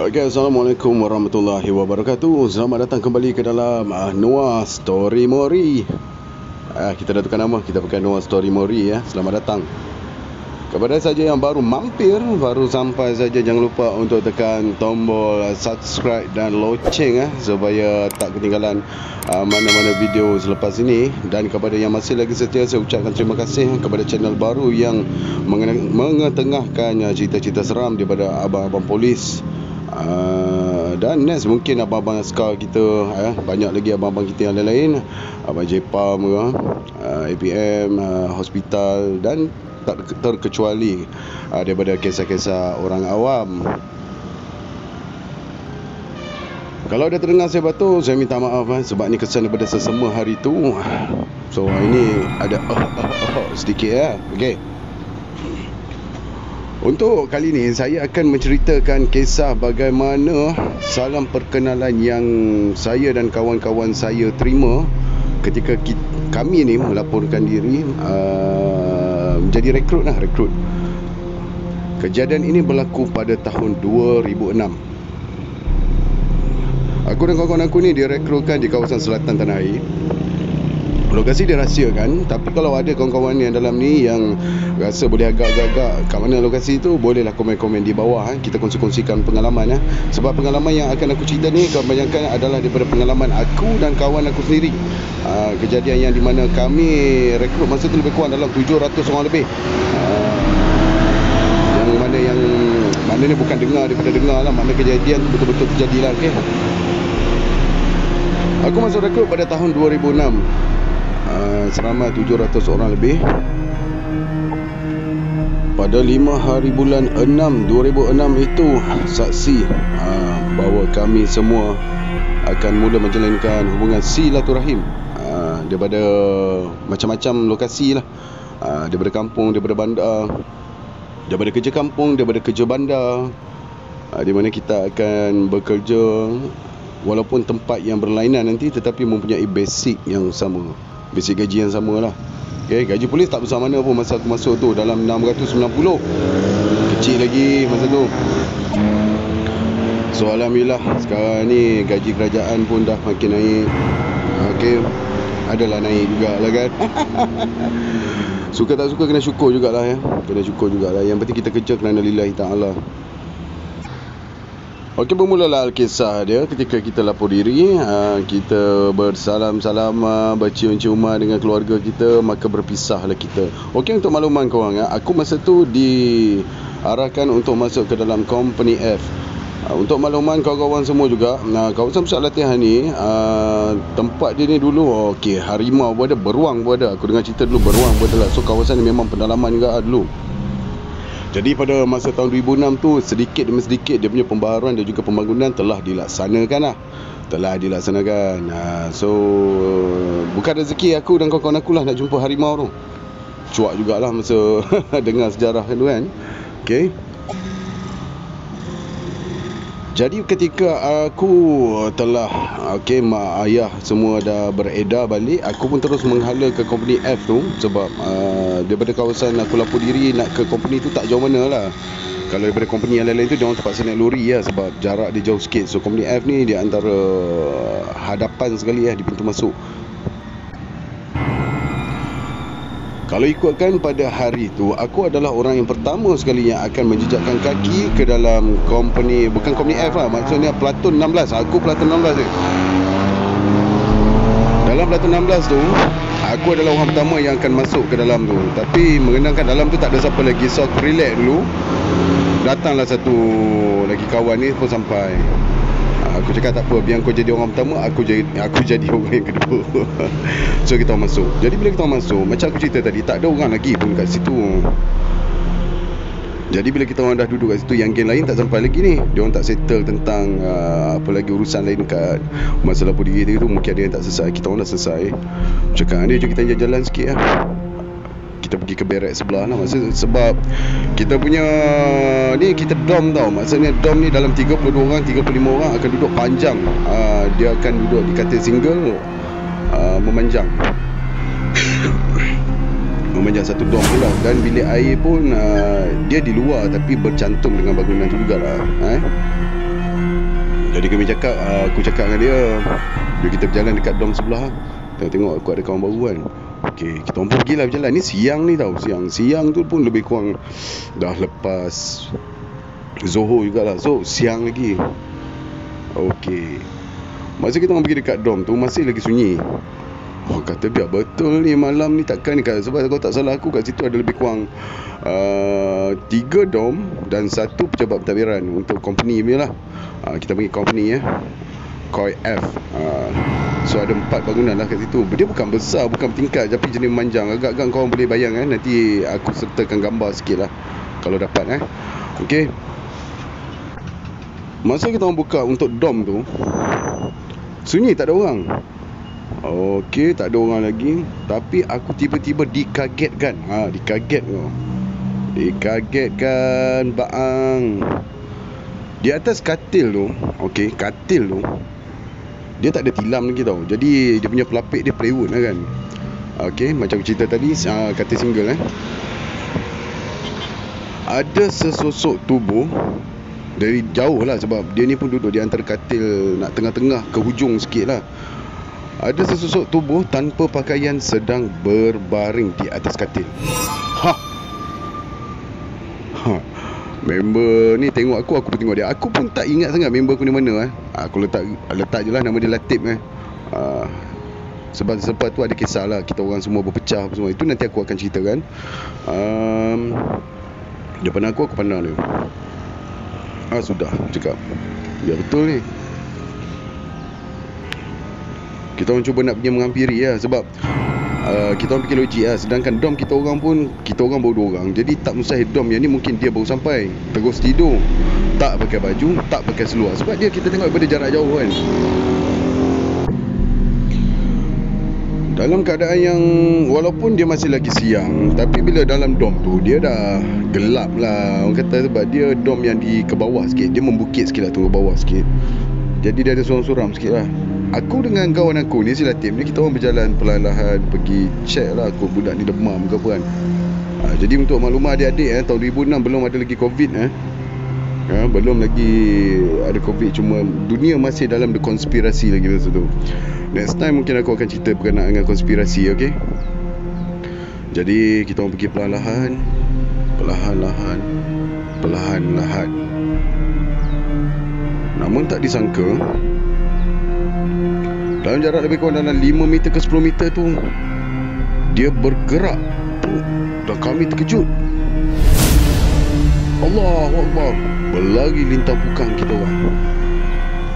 Okay, Assalamualaikum warahmatullahi wabarakatuh. Selamat datang kembali ke dalam Noah Story Mori. Kita dah tukar nama, kita pakai Noah Story Mori ya. Selamat datang. Kepada saja yang baru mampir, baru sampai saja, jangan lupa untuk tekan tombol subscribe dan loceng supaya tak ketinggalan mana-mana video selepas ini. Dan kepada yang masih lagi setia, saya ucapkan terima kasih kepada channel baru yang mengetengahkan cerita-cerita seram daripada abang-abang polis. Dan next mungkin abang-abang askar kita, banyak lagi abang-abang kita yang lain-lain, Abang Jepam, APM, hospital, dan tak terkecuali daripada kisah-kisah orang awam. Kalau ada terdengar saya batuk, saya minta maaf sebab ni kesan daripada sesama hari tu. So ini ada sedikit ya. Okey. Untuk kali ni saya akan menceritakan kisah bagaimana salam perkenalan yang saya dan kawan-kawan saya terima ketika kami ni melaporkan diri menjadi rekrut. Kejadian ini berlaku pada tahun 2006. Aku dan kawan-kawan aku ni direkrutkan di kawasan selatan Tanah Air. Lokasi dirahsiakan, tapi kalau ada kawan-kawan yang dalam ni yang rasa boleh agak-agak kat mana lokasi tu, bolehlah komen-komen di bawah. Kita kongsi-kongsikan pengalaman sebab pengalaman yang akan aku cerita ni kebanyakan adalah daripada pengalaman aku dan kawan aku sendiri. Kejadian yang di mana kami rekrut masa tu lebih kurang dalam 700 orang lebih. Yang mana ni bukan daripada dengar lah, makna kejadian tu betul-betul terjadilah. Okay? Aku masuk rekrut pada tahun 2006. Selama 700 orang lebih. Pada 5 hari bulan 6 2006 itu saksi bahawa kami semua akan mula menjalankan hubungan silaturahim daripada macam-macam lokasi lah, daripada kampung, daripada bandar, daripada kerja kampung, daripada kerja bandar, di mana kita akan bekerja walaupun tempat yang berlainan nanti, tetapi mempunyai basic yang sama, basic gaji yang sama lah. Okay, gaji polis tak besar mana pun masa aku masuk tu, dalam 690, kecil lagi masa tu. So alhamdulillah sekarang ni gaji kerajaan pun dah makin naik. Okay, adalah naik jugalah kan. Suka tak suka kena syukur jugalah ya. Kena syukur jugalah. Yang penting kita kerja kerana lillahi ta'ala. Okey, bermulalah kisah dia ketika kita lapor diri. Kita bersalam-salam, bercium-ciuman dengan keluarga kita, maka berpisahlah kita. Okey, untuk makluman korang, aku masa tu diarahkan untuk masuk ke dalam company F. Untuk makluman kawan-kawan semua juga, kawasan pusat latihan ni, tempat dia ni dulu, okey, harimau pun ada, beruang pun ada. Aku dengar cerita dulu beruang pun ada lah. So kawasan ni memang pendalaman juga dulu. Jadi pada masa tahun 2006 tu, sedikit demi sedikit dia punya pembaharuan dan juga pembangunan telah dilaksanakan. So bukan rezeki aku dan kawan-kawan aku lah nak jumpa harimau tu. Cuak jugalah masa dengar sejarah tu kan. Okay. Jadi ketika aku telah mak ayah semua dah beredar balik, aku pun terus menghala ke company F tu. Sebab daripada kawasan aku lapor diri nak ke company tu tak jauh mana lah. Kalau daripada company yang lain-lain tu, diorang terpaksa naik lori sebab jarak dia jauh sikit. So company F ni dia antara hadapan sekali di pintu masuk. Kalau ikutkan pada hari tu, aku adalah orang yang pertama sekali yang akan menjejakkan kaki ke dalam company, bukan company F lah, maksudnya platoon 16. Aku platoon 16 ni. Dalam platoon 16 tu, aku adalah orang pertama yang akan masuk ke dalam tu. Tapi mengenangkan dalam tu tak ada siapa lagi, so aku relax dulu. Datanglah satu lagi kawan ni pun sampai. Aku cakap tak apa, biar kau jadi orang pertama, aku jadi orang yang kedua. So kita masuk. Jadi bila kita masuk, macam aku cerita tadi, tak ada orang lagi pun kat situ. Jadi bila kita orang dah duduk kat situ, yang geng lain tak sampai lagi ni. Dia orang tak settle tentang apa lagi urusan lain kat masa lapor diri tu. Mungkin ada yang tak selesai, kita orang dah selesai. Cakap dia, jom kita jalan sikit lah. Kita pergi ke barak sebelah lah. Sebab kita punya ni, kita dom tau. Maksudnya dom ni dalam 32 orang, 35 orang akan duduk panjang. Dia akan duduk di katil single, memanjang memanjang satu dom pula. Dan bilik air pun dia di luar tapi bercantum dengan bangunan tu jugalah. Jadi kami cakap, aku cakap dengan dia, bila kita berjalan dekat dom sebelah, tengok aku ada kawan baru kan. Okey, kita orang pun pergilah berjalan. Ni siang ni tau. Siang tu pun lebih kurang dah lepas Zohor jugalah. So siang lagi. Okey, masa kita orang pergi dekat dom tu masih lagi sunyi. Kata biar betul ni malam ni takkan ni. Sebab kalau tak salah aku kat situ ada lebih kurang 3 dom dan 1 pejabat pentadbiran untuk company punya lah. Kita pergi company Koi F. So ada 4 bangunan lah kat situ. Dia bukan besar, bukan bertingkat, tapi jenis memanjang. Agak-agak korang boleh bayang nanti aku sertakan gambar sikit lah kalau dapat Okey, masa kita orang buka untuk dom tu, sunyi, tak ada orang. Okey, tak ada orang lagi. Tapi aku tiba-tiba dikagetkan. Dikagetkan baang. Di atas katil tu, okey, katil tu dia tak ada tilam lagi tau. Jadi dia punya pelapik dia plywood lah kan. Okey, macam aku cerita tadi, katil single ada sesosok tubuh dari jauh lah, sebab dia ni pun duduk di antara katil, nak tengah-tengah ke hujung sikit lah. Ada sesosok tubuh tanpa pakaian sedang berbaring di atas katil. Member ni tengok aku pun tengok dia. Aku pun tak ingat sangat member aku ni mana Aku letak je lah nama dia Latif Sebab sempat tu ada kisah lah, kita orang semua berpecah semua. Itu nanti aku akan ceritakan. Dia pandang aku pandang dia. Sudah cakap ya betul ni. Kita orang cuba nak pergi menghampiri sebab kita orang fikir logik sedangkan dom kita orang baru 2 orang. Jadi tak mustahil dom yang ni mungkin dia baru sampai, terus tidur, tak pakai baju, tak pakai seluar. Sebab dia kita tengok daripada jarak jauh kan. Dalam keadaan yang walaupun dia masih lagi siang, tapi bila dalam dom tu dia dah gelap lah orang kata, sebab dia dom yang di ke bawah sikit, dia membukit sikit lah tu ke bawah sikit. Jadi dia ada suram-suram sikit lah. Aku dengan kawan aku ni, si Latif ni, kita orang berjalan perlahan-lahan pergi check lah aku budak ni demam ke apa kan. Jadi untuk maklumat adik-adik tahun 2006 belum ada lagi Covid belum lagi ada Covid. Cuma dunia masih dalam konspirasi lagi masa tu. Next time mungkin aku akan cerita berkenaan dengan konspirasi. Okay, jadi kita orang pergi perlahan-lahan. Namun tak disangka, dalam jarak lebih kurang dalam 5 meter ke 10 meter tu, dia bergerak dan kami terkejut. Allahu Akbar, berlari lintang pukang kita orang.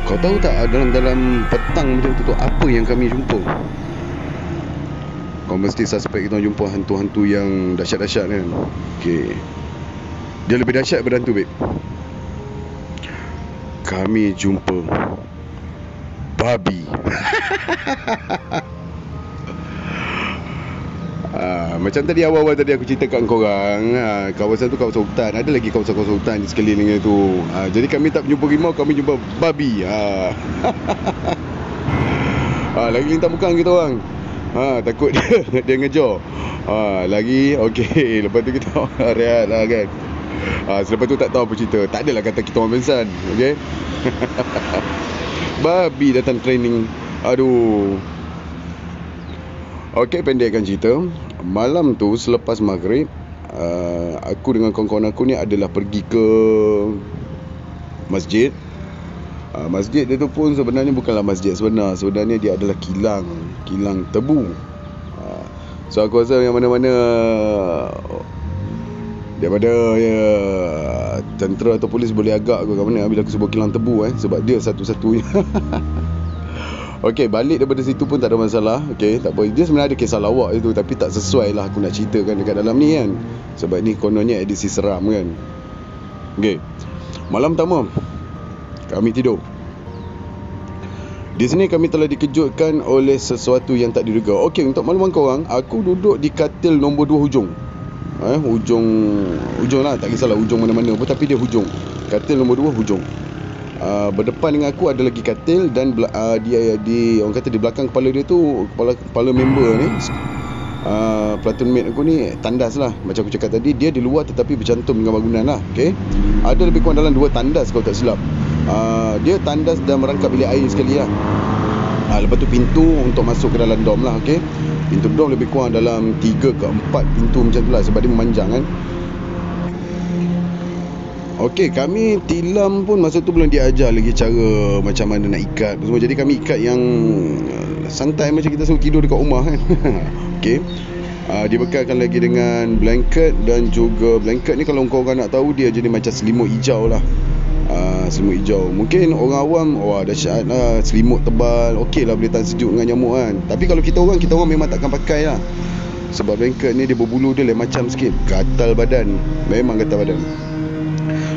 Kau tahu tak, dalam petang macam tu apa yang kami jumpa? Kau mesti suspek kita jumpa hantu-hantu yang dahsyat-dahsyat kan. Okey, dia lebih dahsyat daripada hantu, babe. Kami jumpa babi. Macam tadi awal-awal tadi aku ceritakan korang, kawasan tu kawasan hutan. Ada lagi kawasan-kawasan hutan di sekelilingnya tu. Jadi kami tak jumpa rimau, kami jumpa babi. Lagi lintang bukan kita orang. Takut dia ngejar. Lagi okey, lepas tu kita rehat lah kan. Selepas tu tak tahu apa cerita. Tak adalah kata kita orang pingsan. Okey. Babi datang training. Aduh. Okey, pendekkan cerita. Malam tu selepas maghrib, aku dengan kawan-kawan aku ni adalah pergi ke masjid. Masjid dia tu pun sebenarnya bukanlah masjid sebenar. Sebenarnya dia adalah kilang tebu. So aku rasa yang mana-mana daripada tentera atau polis boleh agak ke kat mana bila aku sebut kilang tebu sebab dia satu-satunya. Okey, balik daripada situ pun tak ada masalah. Okey, tak apa. Dia sebenarnya ada kisah lawak itu, tapi tak sesuai lah aku nak ceritakan dekat dalam ni kan. Sebab ni kononnya edisi seram kan. Okey, malam pertama kami tidur. Di sini kami telah dikejutkan oleh sesuatu yang tak diduga. Okey, untuk makluman korang, aku duduk di katil nombor 2 hujung. Hujung lah, tak kisahlah hujung mana-mana pun, tapi dia hujung. Katil nombor 2 hujung. Berdepan dengan aku ada lagi katil, dan dia orang kata di belakang kepala dia tu, kepala member ni, platoon mate aku ni tandas lah. Macam aku cakap tadi, dia di luar tetapi bercantum dengan bangunan lah. Okay, ada lebih kurang dalam 2 tandas kalau tak silap. Dia tandas dan merangkap bilik air sekali lah. Lepas tu pintu untuk masuk ke dalam dom lah. Okay, pintu dom lebih kurang dalam 3 ke 4 pintu macam tu lah, sebab dia memanjang kan. Okey, kami tilam pun masa tu belum diajar lagi cara macam mana nak ikat semua. Jadi kami ikat yang santai macam kita selalu tidur dekat rumah kan. Okey, dibekalkan lagi dengan blanket. Dan juga blanket ni kalau korang nak tahu, dia jenis macam selimut hijau lah. Selimut hijau. Mungkin orang awam, wah dahsyat lah, selimut tebal, okey lah, boleh tahan sejuk dengan nyamuk kan. Tapi kalau kita orang memang takkan pakai lah. Sebab blanket ni dia berbulu, dia lain macam sikit, gatal badan. Memang gatal badan.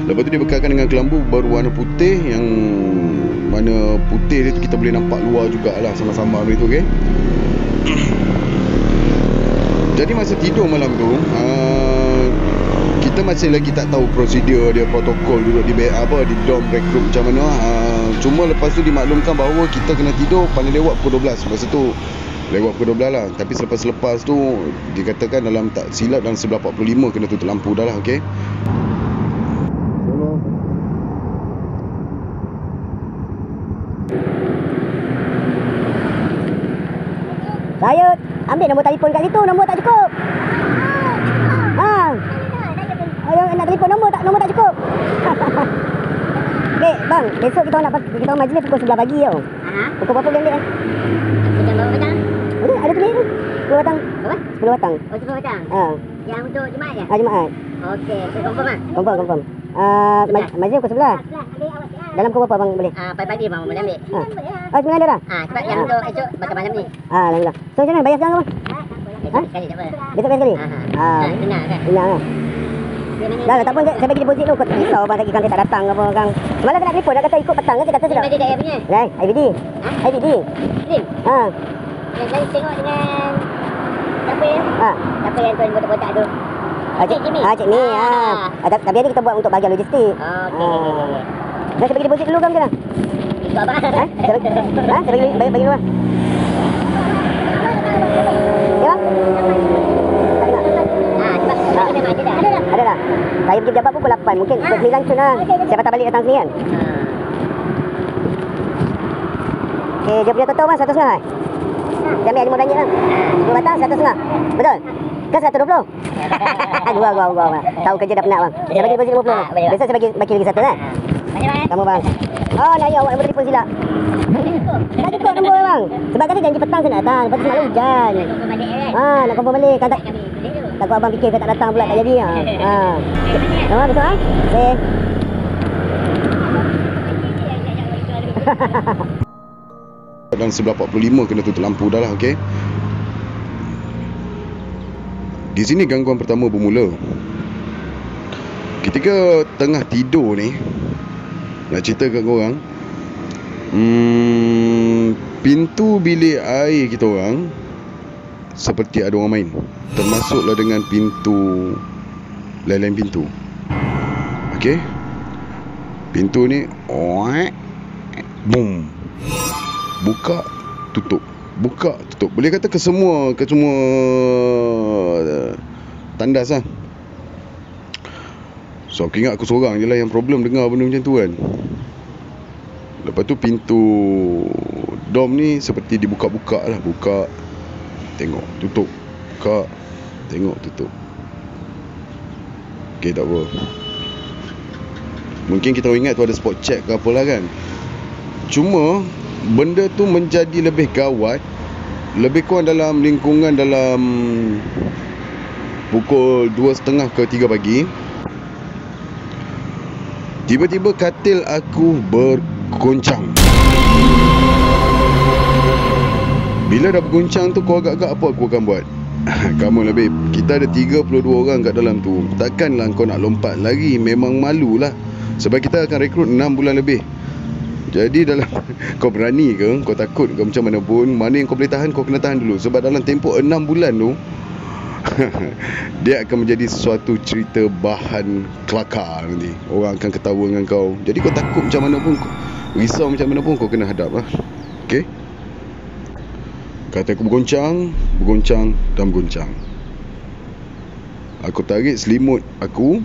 Lepas tu dia bekalkan dengan kelambu berwarna putih, yang mana putih dia tu kita boleh nampak luar jugalah, sama-sama begitu. Okay, jadi masa tidur malam tu, kita masih lagi tak tahu prosedur dia, protokol duduk di dom rekrut macam mana. Cuma lepas tu dimaklumkan bahawa kita kena tidur paling lewat pukul 12. Masa tu lewat pukul 12 lah. Tapi selepas tu dikatakan dalam tak silap dalam 11.45 kena tutup lampu dah lah. Okay, saya ambil nombor telefon kat situ, nombor tak cukup. Nak telefon nombor tak cukup. Okey, bang, besok kita orang majlis pukul 11 pagi tau. Pukul berapa boleh ambil kan? Jam berapa petang? Ada tulis tu. 10 petang. Apa? 10 petang. Oh, 10 petang. Yang untuk Jumaat je? Jumaat. Okey, so confirm ah? Confirm. Majlis pukul 11. Dalam pukul berapa bang boleh? Pagi-pagi bang boleh ambil. Sebenarnya ada dah? Sebab yang untuk esok bakal malam ni. Alhamdulillah. So macam mana bayar sekarang bang? Sekali tak apa. Besok bayar sekali? Senang kan? Senang kan? Dah tak apa, saya bagi deposit tu. Kau tak risau abang lagi kan dia tak datang apa kan. Semalam kena telefon, dia kata ikut petang kan, dia kata sedap. Ini dia punya? IVD. IVD. Slim? Yang saya tengok dengan siapa ya? Siapa yang tuan botak-botak tu? Cik Jimmy? Cik ni. Tapi hari kita buat untuk bahagian logistik. Okey. Dah saya bagi deposit dulu kan macam mana? Ikut abang? Saya bagi dulu lah. Ya bang? Ada dah. Saya pergi pejabat pukul 8. Mungkin pukul 9 cun lah. Saya patah balik datang sini kan. Okey, dia punya total bang 150 kan? Saya ambil lima belanja kan? 10 batang 150. Betul? Kan 120? Gua tahu kerja dah penat bang. Saya bagi deposit 50. Besok saya bagi lagi satu kan? Kamu bang. Nak ya awak nombor telefon silap. Tak cukup nombor bang. Sebab kan janji petang saya nak datang. Lepas tu semalam hujan. Nak confirm balik kan tak. Takut abang fikir saya tak datang pula tak jadi. Nama betul ah? Okey. Dan 11.45 kena tutup lampu dah lah. Okay, di sini gangguan pertama bermula ketika tengah tidur ni. Nak cerita kat korang, pintu bilik air kita orang seperti ada orang main. Termasuklah dengan pintu, lain-lain pintu. Okay, pintu ni boom, buka tutup, buka tutup. Boleh kata ke semua tandas lah. So aku ingat aku seorang je lah yang problem dengar benda macam tu kan. Lepas tu pintu dom ni seperti dibuka-buka lah. Buka, tengok, tutup. Buka, tengok, tutup. Okay, tak apa. Mungkin kita ingat tu ada spot check ke apalah kan. Cuma benda tu menjadi lebih gawat lebih kurang dalam lingkungan dalam pukul 2.30 ke 3 pagi. Tiba-tiba katil aku bergoncang. Bila dah bergoncang tu, kau agak-agak apa aku akan buat? Kamu lebih, kita ada 32 orang kat dalam tu. Takkanlah kau nak lompat lagi. Memang malulah. Sebab kita akan rekrut 6 bulan lebih. Jadi dalam kau berani ke, kau takut ke, macam mana pun, mana yang kau boleh tahan, kau kena tahan dulu. Sebab dalam tempoh 6 bulan tu dia akan menjadi sesuatu cerita bahan kelakar nanti. Orang akan ketawa dengan kau. Jadi kau takut macam mana pun, risau macam mana pun, kau kena hadap lah. Okay, kata aku bergoncang dan bergoncang. Aku tarik selimut aku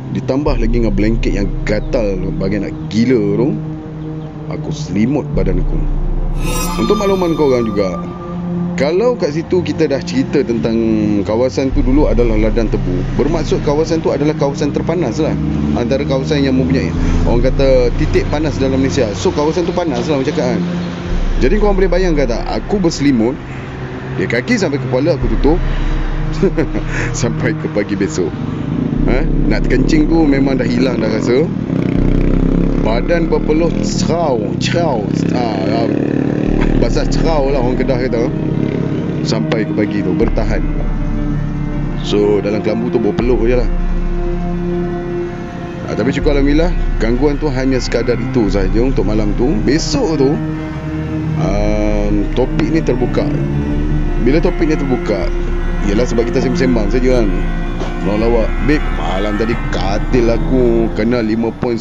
Ditambah lagi dengan blanket yang gatal bagai nak gila tu, aku selimut badan aku. Untuk makluman korang juga, kalau kat situ kita dah cerita tentang kawasan tu dulu adalah ladang tebu, bermaksud kawasan tu adalah kawasan terpanas lah, antara kawasan yang mempunyai, orang kata, titik panas dalam Malaysia. So kawasan tu panas lah orang cakap kan. Jadi korang boleh bayangkan tak, aku berselimut, dari kaki sampai kepala aku tutup sampai ke pagi besok. Nak terkencing tu memang dah hilang dah rasa. Badan berpeluh cerau basah cerau lah orang Kedah kata, sampai ke pagi tu bertahan. So dalam kelambu tu berpeluh je lah. Tapi syukur Alhamdulillah, gangguan tu hanya sekadar itu sahaja untuk malam tu. Besok tu topik ni terbuka. Bila topik ni terbuka, ialah sebab kita sembang-sembang saja kan. Lawak, babe, malam tadi katil aku kena 5.6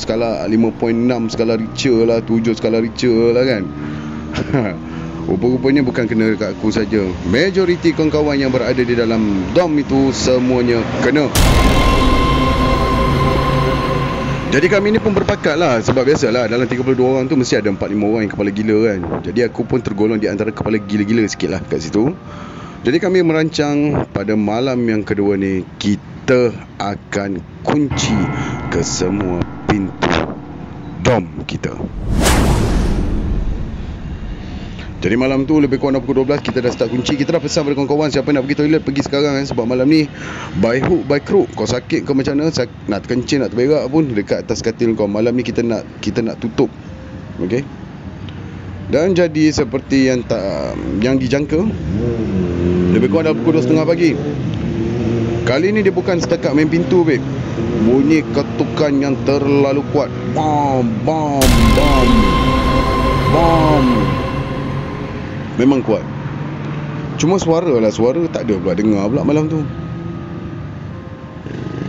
skala Richter lah, 7 skala Richter lah kan. Rupa-rupanya bukan kena dekat aku saja. Majoriti kawan-kawan yang berada di dalam dom itu semuanya kena. Jadi kami ni pun berpakat lah. Sebab biasalah dalam 32 orang tu mesti ada 4-5 orang yang kepala gila kan. Jadi aku pun tergolong di antara kepala gila-gila sikit lah kat situ. Jadi kami merancang pada malam yang kedua ni, kita akan kunci ke semua pintu dom kita. Jadi malam tu lebih kurang pukul 12 kita dah start kunci. Kita dah pesan pada kawan-kawan, siapa nak pergi toilet pergi sekarang kan. Sebab malam ni by hook by crook, kau sakit kau macam mana, nak terkencing nak terberak pun dekat atas katil kau. Malam ni kita nak tutup. Okey. Dan jadi seperti yang dijangka, lebih kurang dah pukul 2.30 pagi. Kali ni dia bukan setakat main pintu, babe. Bunyi ketukan yang terlalu kuat. Bam, bam, bam, bam. Memang kuat. Cuma suara tak ada pula dengar pula malam tu.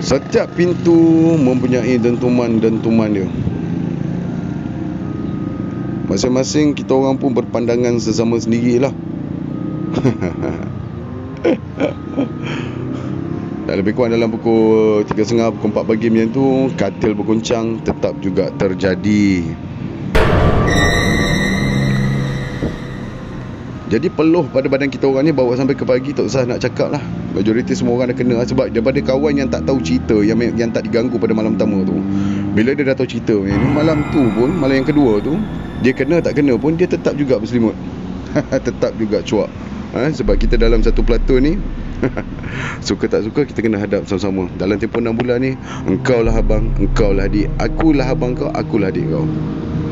Setiap pintu mempunyai dentuman-dentuman dia. Masing-masing kita orang pun berpandangan sesama sendirilah. Tak lebih kurang dalam pukul 3.30, pukul 4 pagi macam tu, katil bergoncang tetap juga terjadi. Jadi peluh pada badan kita orang ni bawa sampai ke pagi, tak usah nak cakap lah. Majoriti semua orang dah kena. Sebab daripada kawan yang tak tahu cerita, yang tak diganggu pada malam pertama tu, bila dia dah tahu cerita ni, malam tu pun, malam yang kedua tu, dia kena tak kena pun, dia tetap juga berselimut. Tetap juga cuak. Sebab kita dalam satu platon ni, suka tak suka kita kena hadap sama-sama. Dalam tempoh 6 bulan ni, engkau lah abang, engkau lah adik, akulah abang kau, akulah adik kau.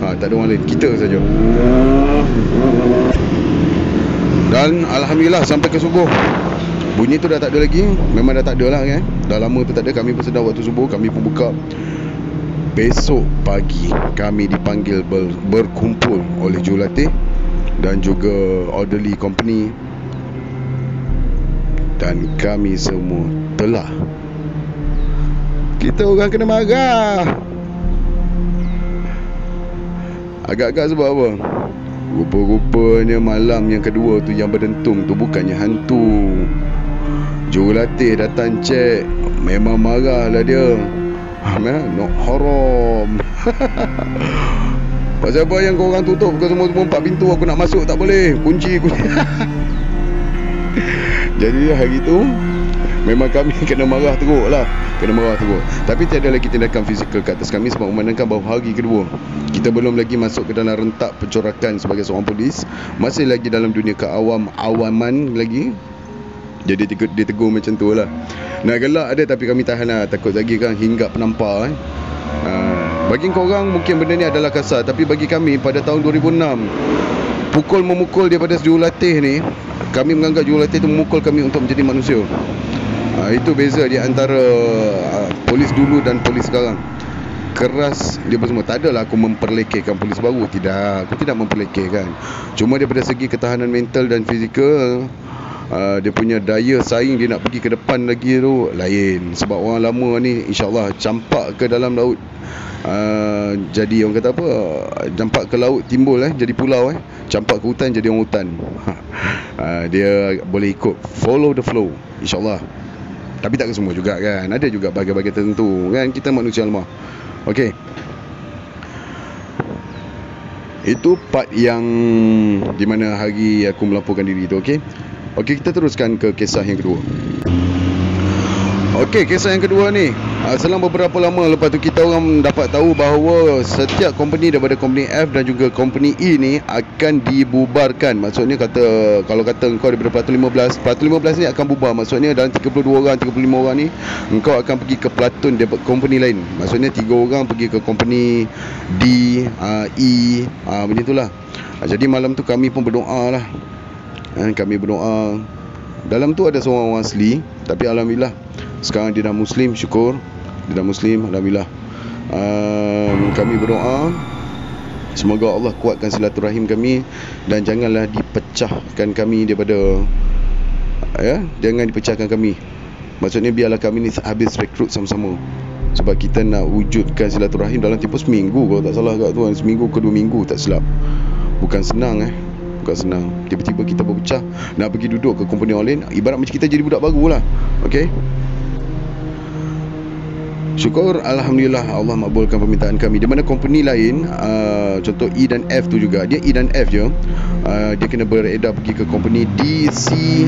Tak ada orang lain, kita saja. Dan Alhamdulillah sampai ke subuh, bunyi tu dah tak ada lagi. Memang dah tak ada lah kan. Dah lama tu tak ada. Kami pun sedar waktu subuh, kami pun buka. Besok pagi kami dipanggil berkumpul oleh jurulatih dan juga orderly company. Dan kami semua telah, kita orang kena marah. Agak-agak sebab apa? Rupa-rupanya malam yang kedua tu yang berdentung tu bukannya hantu. Jurulatih datang cek, memang marah lah dia. Nak haram. Pasal apa yang korang tutup ke semua 4 pintu, aku nak masuk tak boleh, kunci. Jadi hari tu memang kami kena marah teruk lah. Tapi tiada lagi tindakan fizikal ke atas kami, sebab memandangkan bahawa hari kedua kita belum lagi masuk ke dalam rentak pencorakan sebagai seorang polis. Masih lagi dalam dunia keawaman lagi. Jadi dia tegur macam tu lah. Nak gelak ada, tapi kami tahan lah. Takut lagi kan hinggap penampar Bagi korang mungkin benda ni adalah kasar, tapi bagi kami pada tahun 2006, memukul daripada jurulatih ni, kami menganggap jurulatih tu memukul kami untuk menjadi manusia. Itu beza di antara polis dulu dan polis sekarang. Keras dia semua. Tak adalah aku memperlekehkan polis baru. Tidak, aku tidak memperlekehkan. Cuma daripada segi ketahanan mental dan fizikal, dia punya daya saing, dia nak pergi ke depan lagi tu lain. Sebab orang lama ni insyaAllah campak ke dalam laut, jadi orang kata apa, campak ke laut timbul jadi pulau, campak ke hutan jadi orang hutan. Dia boleh ikut, follow the flow, insyaAllah. Tapi tak ke semua juga kan. Ada juga bahagian-bahagian tertentu kan. Kita manusia lemah. Okey. Itu part yang di mana hari aku melaporkan diri tu. Okey. Okey, kita teruskan ke kisah yang kedua. Okey, kisah yang kedua ni, selang beberapa lama lepas tu kita orang dapat tahu bahawa setiap company daripada company F dan juga company E ni akan dibubarkan. Maksudnya kalau kata engkau daripada Platon 15 ni akan bubar. Maksudnya dalam 32 orang, 35 orang ni engkau akan pergi ke Platon daripada company lain. Maksudnya 3 orang pergi ke company D, E, macam itulah. Jadi malam tu kami pun berdoa lah. Kami berdoa. Dalam tu ada seorang orang asli, tapi alhamdulillah sekarang dia dah Muslim, syukur. Dia dah Muslim, alhamdulillah. Kami berdoa semoga Allah kuatkan silaturahim kami dan janganlah dipecahkan kami daripada jangan dipecahkan kami. Maksudnya biarlah kami ni habis rekrut sama-sama. Sebab kita nak wujudkan silaturahim dalam tempoh seminggu kalau tak salah kat tu kan. Seminggu ke 2 minggu tak silap. Bukan senang bukan senang. Tiba-tiba kita berpecah nak pergi duduk ke company orang lain, ibarat macam kita jadi budak baru lah. Okey. Syukur alhamdulillah Allah makbulkan permintaan kami. Di mana company lain, contoh E dan F tu juga, dia E dan F je, dia kena beredar pergi ke company D, C,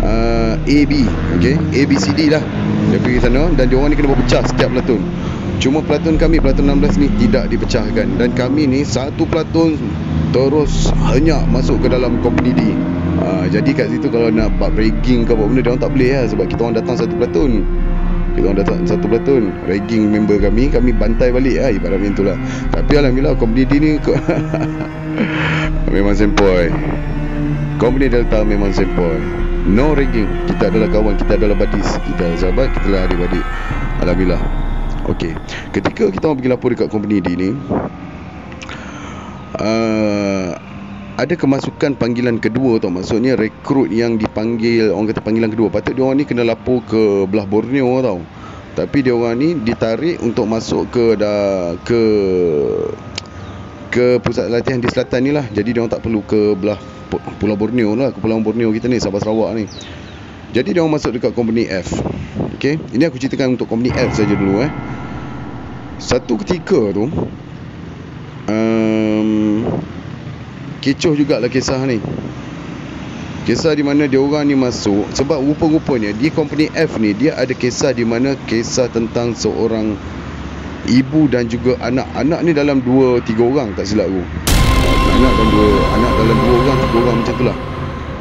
A, B. Okey, A, B, C, D lah. Dia pergi sana dan dia orang ni kena berpecah setiap pelaton. Cuma pelaton kami, pelaton 16 ni tidak dipecahkan. Dan kami ni satu pelaton terus henyak masuk ke dalam company D. Jadi kat situ kalau nak buat ragging ke apa benda, dia orang tak boleh lah. Sebab kita orang datang satu pelaton. Kita orang datang satu pelaton, ragging member kami bantai balik lah, ibarat macam tu lah. Tapi alhamdulillah company D ni memang sempoi. Company Delta memang sempoi. No ragging. Kita adalah kawan, kita adalah buddies, kita adalah sahabat, kita adalah adik-adik. Alhamdulillah. Okey, ketika kita orang pergi lapor dekat company D ni, ada kemasukan panggilan kedua tau. Maksudnya rekrut yang dipanggil, orang kata panggilan kedua. Patut dia orang ni kena lapor ke belah Borneo tau. Tapi dia orang ni ditarik untuk masuk ke pusat latihan di selatan ni lah. Jadi dia orang tak perlu ke belah Pulau Borneo lah, ke Pulau Borneo kita ni, Sabah Sarawak ni. Jadi dia orang masuk dekat company F. Okey, ini aku ceritakan untuk company F saja dulu Satu ketika tu kecoh jugalah kisah ni. Kisah di mana dia orang ni masuk sebab rupa-rupanya di company F ni dia ada kisah di mana kisah tentang seorang ibu dan juga anak. Anak ni dalam 2-3 orang tak silap aku. Anak dalam 2 orang, 3 orang macam itulah.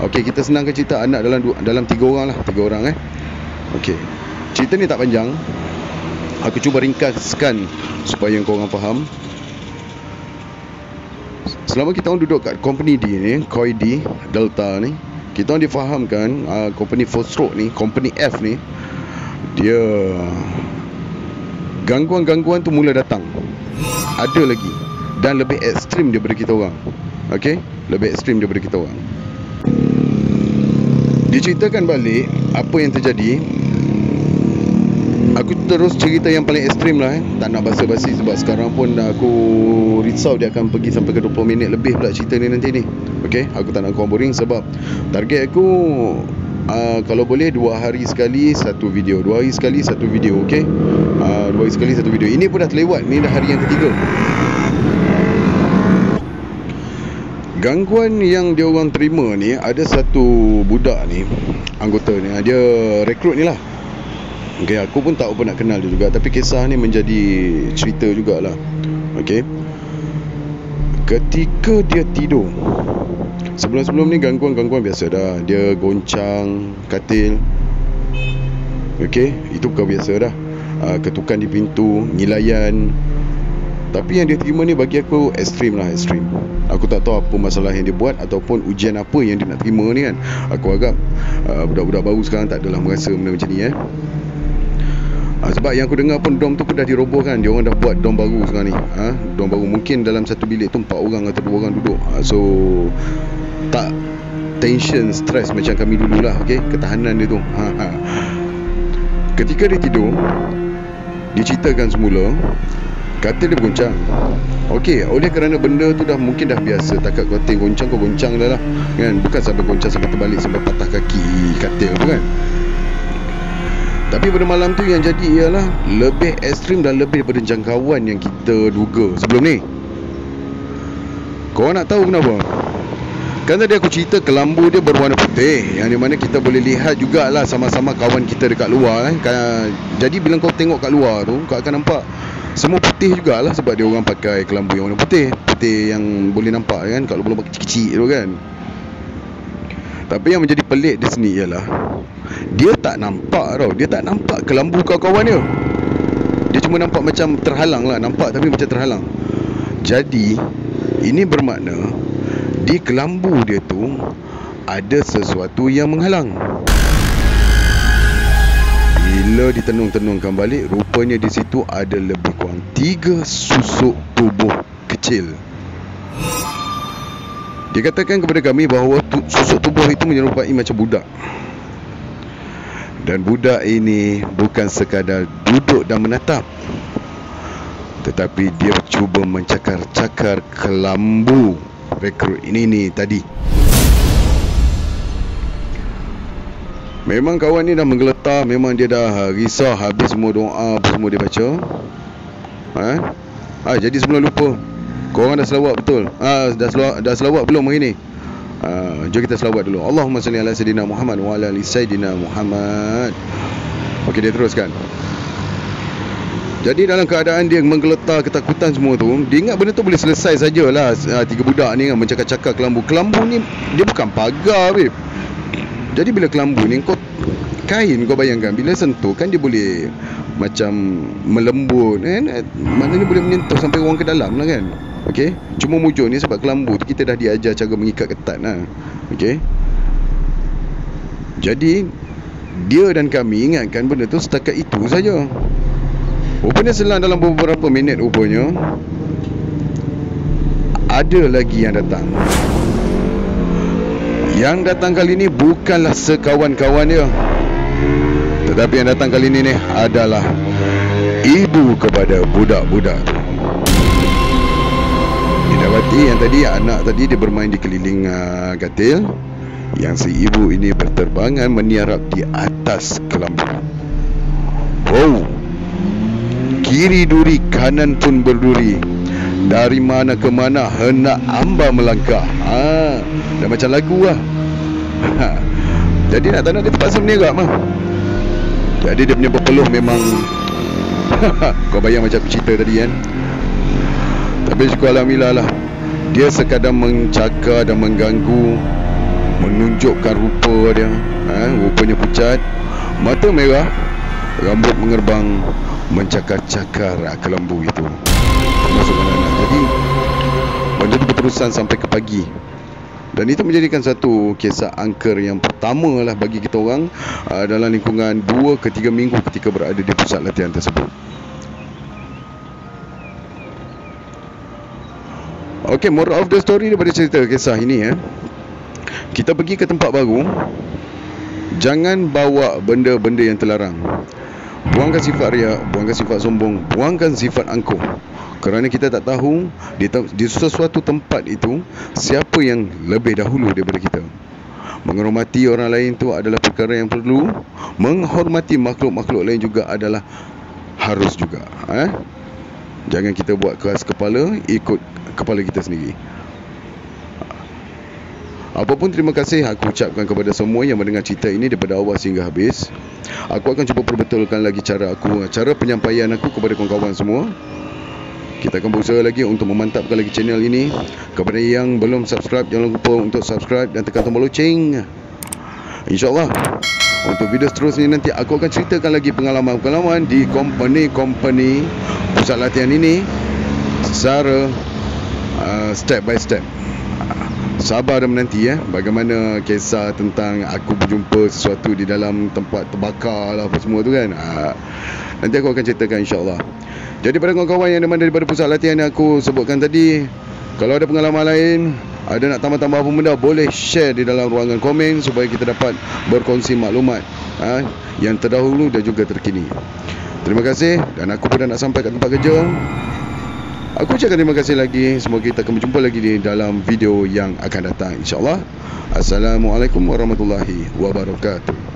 Okey, kita senangkan cerita anak dalam 3 orang lah, 3 orang Okey. Cerita ni tak panjang. Aku cuba ringkaskan supaya korang faham. Selama kita orang duduk kat company D ni, Koi D, Delta ni, kita orang difahamkan company Fosrock ni, company F ni, dia gangguan-gangguan tu mula datang. Ada lagi dan lebih ekstrim daripada kita orang. Okey, lebih ekstrim daripada kita orang. Diceritakan balik apa yang terjadi. Aku terus cerita yang paling ekstrim lah Tak nak basa-basi sebab sekarang pun aku risau dia akan pergi sampai ke 20 minit lebih pula cerita ni nanti ni. Okay, aku tak nak korang boring sebab target aku kalau boleh 2 hari sekali satu video, 2 hari sekali satu video. Okay, 2 hari sekali satu video. Ini pun dah terlewat, ni dah hari yang ketiga. Gangguan yang dia orang terima ni, ada satu budak ni, anggota ni, dia rekrut ni lah. Okay, aku pun tak apa nak kenal dia juga. Tapi kisah ni menjadi cerita jugalah. Okay, ketika dia tidur, sebelum-sebelum ni gangguan-gangguan biasa dah. Dia goncang katil. Okay, itu kau biasa dah. Ketukan di pintu, ngilayan. Tapi yang dia terima ni bagi aku ekstrim lah, ekstrim. Aku tak tahu apa masalah yang dia buat ataupun ujian apa yang dia nak terima ni kan. Aku agak budak-budak baru sekarang tak adalah merasa benda macam ni sebab yang aku dengar pun dom tu pun dah dirobohkan. Dia orang dah buat dom baru sekarang ni. Dom baru mungkin dalam satu bilik tu 4 orang atau 2 orang duduk. So tak tension, stress macam kami dulu lah. Okay, ketahanan dia tu. Ketika dia tidur, diceritakan semula katil dia bergoncang. Okey, oleh kerana benda tu dah mungkin dah biasa. Takat katil goncang, kau goncang dah lah kan. Bukan sampai goncang sampai terbalik, sampai patah kaki katil tu kan. Tapi pada malam tu yang jadi ialah lebih ekstrim dan lebih daripada jangkauan yang kita duga sebelum ni. Korang nak tahu kenapa? Kan tadi aku cerita kelambu dia berwarna putih, yang di mana kita boleh lihat jugalah sama-sama kawan kita dekat luar Jadi bila kau tengok kat luar tu, kau akan nampak semua putih jugalah, sebab dia orang pakai kelambu yang warna putih. Putih yang boleh nampak kan, kat lubang kecil-kecil tu kan. Tapi yang menjadi pelik di sini ialah dia tak nampak tau. Dia tak nampak kelambu kawan-kawan dia. Dia cuma nampak macam terhalang lah. Nampak tapi macam terhalang. Jadi ini bermakna di kelambu dia tu ada sesuatu yang menghalang. Bila ditenung-tenungkan balik, rupanya di situ ada lebih kurang 3 susuk tubuh kecil. Dikatakan kepada kami bahawa susuk tubuh itu menyerupai macam budak. Dan budak ini bukan sekadar duduk dan menatap, tetapi dia cuba mencakar-cakar kelambu rekrut ini tadi. Memang kawan ni dah menggeletar, memang dia dah risau habis semua doa apa semua dia baca. Jadi sebelum lupa, korang dah selawat betul? Dah selawat belum hari ni? Jom kita selawat dulu. Allahumma salli ala sayyidina Muhammad wa ala ali sayyidina Muhammad. Okey, dia teruskan. Jadi dalam keadaan dia menggeletar, ketakutan semua tu, dia ingat benda tu boleh selesai sajalah. 3 budak ni kan mencakar-cakar kelambu. Kelambu ni dia bukan pagar, babe. Jadi bila kelambu ni, kain kau bayangkan, bila sentuh kan dia boleh macam melembut kan? Maknanya boleh menyentuh sampai orang ke dalam lah kan. Okey, cuma mujur ni sebab kelambu tu kita dah diajar cara mengikat ketat lah. Okey, jadi dia dan kami ingatkan benda tu setakat itu saja. Rupanya selang dalam beberapa minit, rupanya ada lagi yang datang. Yang datang kali ni bukanlah sekawan-kawan dia, tetapi yang datang kali ni adalah ibu kepada budak-budak. Didapati yang tadi, anak tadi dia bermain di keliling katil, yang si ibu ini berterbangan meniarap di atas kelambu. Wow, kiri duri, kanan pun berduri. Dari mana ke mana hendak amba melangkah. Dah macam lagu lah. Jadi nak tak nak dia terpaksa menerak mah. Jadi dia punya berpeluh memang kau bayang macam aku cerita tadi kan. Tapi syukur alhamdulillah lah, dia sekadar mencakar dan mengganggu, menunjukkan rupa dia. Rupanya pucat, mata merah, rambut mengerbang, mencakar-cakar kelambu itu. Termasuk anak-anak. Jadi benda itu berterusan sampai ke pagi. Dan itu menjadikan satu kisah angker yang pertama lah bagi kita orang dalam lingkungan 2 ke 3 minggu ketika berada di pusat latihan tersebut. Okey, moral of the story daripada cerita kisah ini kita pergi ke tempat baru, jangan bawa benda-benda yang terlarang. Buangkan sifat riak, buangkan sifat sombong, buangkan sifat angkuh. Kerana kita tak tahu di sesuatu tempat itu siapa yang lebih dahulu daripada kita. Menghormati orang lain itu adalah perkara yang perlu. Menghormati makhluk-makhluk lain juga adalah harus juga. Jangan kita buat keras kepala, ikut kepala kita sendiri. Apapun, terima kasih aku ucapkan kepada semua yang mendengar cerita ini daripada awal sehingga habis. Aku akan cuba perbetulkan lagi cara penyampaian aku kepada kawan-kawan semua. Kita akan berusaha lagi untuk memantapkan lagi channel ini. Kepada yang belum subscribe, jangan lupa untuk subscribe dan tekan tombol loceng. InsyaAllah untuk video seterusnya nanti aku akan ceritakan lagi pengalaman-pengalaman di company pusat latihan ini secara step by step. Sabar dan menanti bagaimana kisah tentang aku berjumpa sesuatu di dalam tempat terbakar lah apa semua tu kan. Nanti aku akan ceritakan insyaAllah. Jadi pada kawan-kawan yang daripada pusat latihan yang aku sebutkan tadi, kalau ada pengalaman lain, ada nak tambah-tambah apa benda, boleh share di dalam ruangan komen supaya kita dapat berkongsi maklumat yang terdahulu dan juga terkini. Terima kasih, dan aku pun dah nak sampai kat tempat kerja. Aku ucapkan terima kasih lagi. Semoga kita akan berjumpa lagi di dalam video yang akan datang, insyaAllah. Assalamualaikum warahmatullahi wabarakatuh.